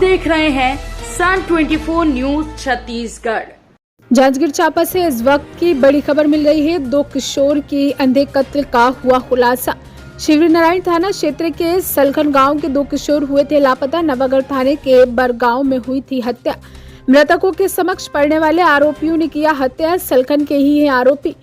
देख रहे हैं सन 24 न्यूज छत्तीसगढ़। जांजगीर चांपा से इस वक्त की बड़ी खबर मिल रही है। 2 किशोर की अंधे कत्ल का हुआ खुलासा। शिवनारायण थाना क्षेत्र के सलखन गांव के 2 किशोर हुए थे लापता। नवागढ़ थाने के बरगांव में हुई थी हत्या। मृतकों के समक्ष पड़ने वाले आरोपियों ने किया हत्या। सलखन के ही हैं आरोपी।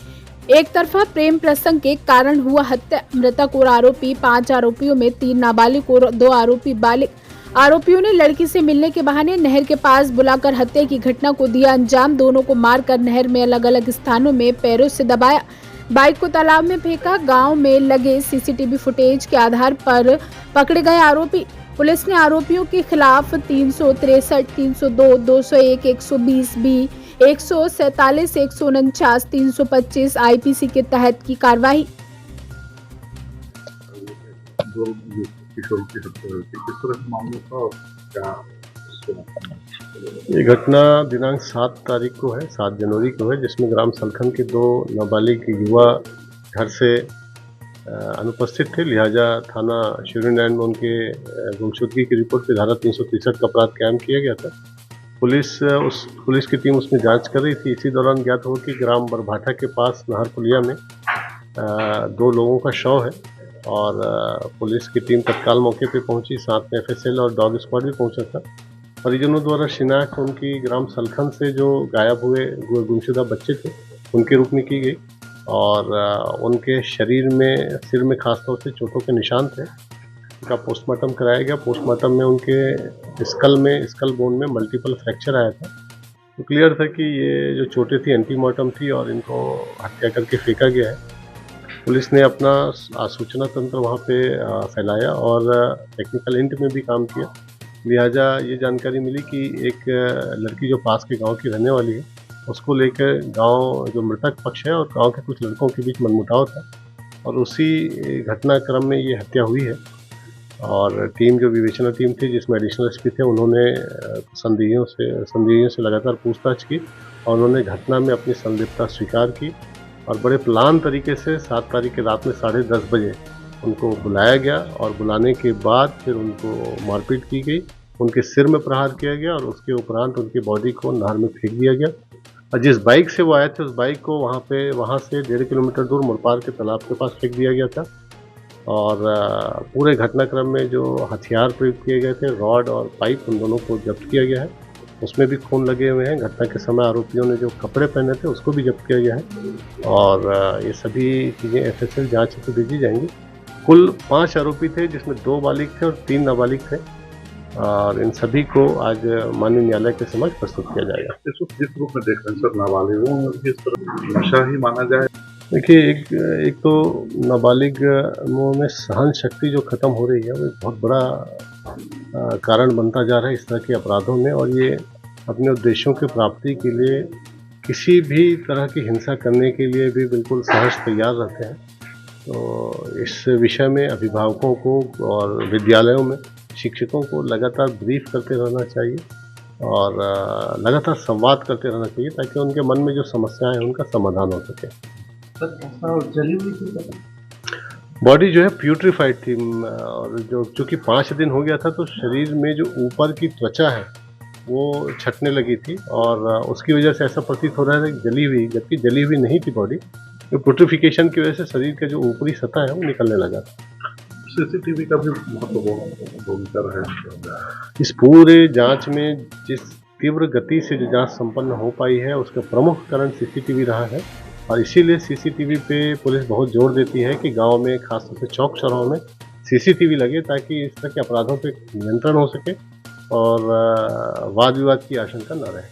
एक तरफा प्रेम प्रसंग के कारण हुआ हत्या। मृतक और आरोपी 5 आरोपियों में 3 नाबालिग और 2 आरोपी बालिग। आरोपियों ने लड़की से मिलने के बहाने नहर के पास बुलाकर हत्या की घटना को दिया अंजाम। दोनों को मारकर नहर में अलग अलग स्थानों में पैरों से दबाया, बाइक को तालाब में फेंका। गांव में लगे सीसीटीवी फुटेज के आधार पर पकड़े गए आरोपी। पुलिस ने आरोपियों के खिलाफ 363, 302, 201, 120 बी, 147, 149, 325 आईपीसी के तहत की कार्रवाई। किस तरह का मामला था और क्या? ये घटना दिनांक 7 तारीख को है, 7 जनवरी को है, जिसमें ग्राम सलखन के 2 नाबालिग युवा घर से अनुपस्थित थे। लिहाजा थाना शिवनारायण में उनके गुमशुदगी की रिपोर्ट पे धारा 363 का अपराध कायम किया गया था। पुलिस की टीम उसमें जांच कर रही थी। इसी दौरान ज्ञात हुआ कि ग्राम बरभाठा के पास नहर पुलिया में 2 लोगों का शव है और पुलिस की टीम तत्काल मौके पे पहुंची। साथ में एफएसएल और डॉग स्क्वाड भी पहुंचा था। परिजनों द्वारा शिनाख्त उनकी ग्राम सलखन से जो गायब हुए गुमशुदा बच्चे थे उनके रूप में की गई और उनके शरीर में, सिर में खासतौर से चोटों के निशान थे। उनका पोस्टमार्टम कराया गया। पोस्टमार्टम में उनके स्कल बोन में मल्टीपल फ्रैक्चर आया था। तो क्लियर था कि ये जो चोटें थी एंटीमॉर्टम थी और इनको हत्या करके फेंका गया है। पुलिस ने अपना सूचना तंत्र वहाँ पे फैलाया और टेक्निकल इंट में भी काम किया। लिहाजा ये जानकारी मिली कि एक लड़की जो पास के गांव की रहने वाली है, उसको लेकर गांव जो मृतक पक्ष है और गांव के कुछ लड़कों के बीच मनमुटाव था और उसी घटनाक्रम में ये हत्या हुई है। और टीम जो विवेचना टीम थी, जिसमें एडिशनल एसपी थे, उन्होंने संदिग्धों से लगातार पूछताछ की और उन्होंने घटना में अपनी संलिप्तता स्वीकार की और बड़े प्लान तरीके से 7 तारीख की रात में 10:30 बजे उनको बुलाया गया और बुलाने के बाद फिर उनको मारपीट की गई, उनके सिर में प्रहार किया गया और उसके उपरांत उनकी बॉडी को नहर में फेंक दिया गया। और जिस बाइक से वो आए थे उस बाइक को वहाँ से 1.5 किलोमीटर दूर मुरपार के तालाब के पास फेंक दिया गया था। और पूरे घटनाक्रम में जो हथियार प्रयोग किए गए थे, रॉड और पाइप, उन दोनों को जब्त किया गया है। उसमें भी खून लगे हुए हैं। घटना के समय आरोपियों ने जो कपड़े पहने थे उसको भी जब्त किया गया है और ये सभी चीज़ें एफएसएल जांच हेतु भेजी जाएंगी। कुल 5 आरोपी थे, जिसमें 2 बालिग थे और 3 नाबालिग थे और इन सभी को आज माननीय न्यायालय के समक्ष प्रस्तुत किया जाएगा। जिस रूप में देख रहे हैं सर, नाबालिगों में किस तरह नशा ही माना जाए? देखिए, एक तो नाबालिगों में सहन शक्ति जो खत्म हो रही है वो एक बहुत बड़ा कारण बनता जा रहा है इस तरह के अपराधों में और ये अपने उद्देश्यों की प्राप्ति के लिए किसी भी तरह की हिंसा करने के लिए भी बिल्कुल सहज तैयार रहते हैं। तो इस विषय में अभिभावकों को और विद्यालयों में शिक्षकों को लगातार ब्रीफ करते रहना चाहिए और लगातार संवाद करते रहना चाहिए ताकि उनके मन में जो समस्याएं हैं उनका समाधान हो सके। जली हुई थी बॉडी जो है प्यूट्रीफाइड थी और जो चूँकि 5 दिन हो गया था तो शरीर में जो ऊपर की त्वचा है वो छटने लगी थी और उसकी वजह से ऐसा प्रतीत हो रहा है कि जली हुई, जबकि जली हुई नहीं थी बॉडी। तो प्यूट्रिफिकेशन की वजह से शरीर का जो ऊपरी सतह है वो निकलने लगा था। सीसीटीवी का भी महत्वपूर्ण भूमिका है इस पूरे जांच में। जिस तीव्र गति से जो जांच संपन्न हो पाई है उसका प्रमुख कारण सीसीटीवी रहा है और इसीलिए सीसीटीवी पे पुलिस बहुत जोर देती है कि गांव में, खासतौर से चौक चौराहों में सीसीटीवी लगे ताकि इस तरह के अपराधों पे नियंत्रण हो सके और वाद विवाद की आशंका न रहे।